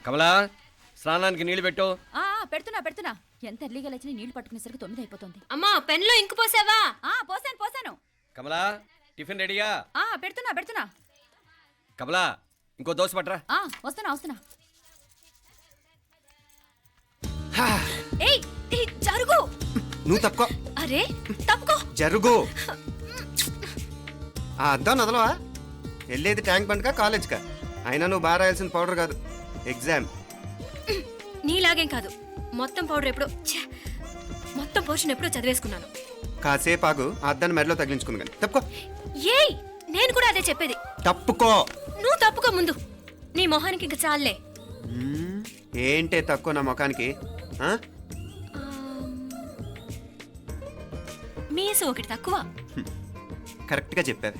కమలా స్నానానికి నీళ్లు పెట్టు. పెడుతున్నా ఎంత ఎర్లీగా లేచిన నీళ్లు పట్టుకునేసరికి 9 అయిపోతుంది. అమ్మా పెన్లో ఇంకు పోసావా? పోసాను. కమలా టిఫిన్ రెడీయా? పెడుతున్నా. కమలా ఇంకో దోశ పట్రా. వస్తున్నా. ఏయ్ జరుగు. నువ్వు తప్పుకో. అరే తప్పుకో. జరుగు. అద్దం నదలవా? వెళ్ళేది ట్యాంక్ బండ్కా కాలేజ్కా? అయినా నువ్వు బాగా రాయాల్సిన పౌడర్ కాదు, ఎగ్జామ్. నీలాగేం కాదు, మొత్తం పౌడర్ ఎప్పుడో మొత్తం పోర్షన్ ఎప్పుడో చదివేసుకున్నాను. కాసేపు ఆగు, ఆ అద్దాన్ని మెడలో తగిలించుకుంది కానీ. తప్పుకో. ఏయ్ నేను కూడా అదే చెప్పేది. తప్పుకో. నువ్వు తప్పుకో ముందు. నీ మొహానికి ఇంక చాలే. ఏంటే తక్కువ నా ముఖానికి? మీసు ఒకటి తక్కువ. కరెక్ట్గా చెప్పారు.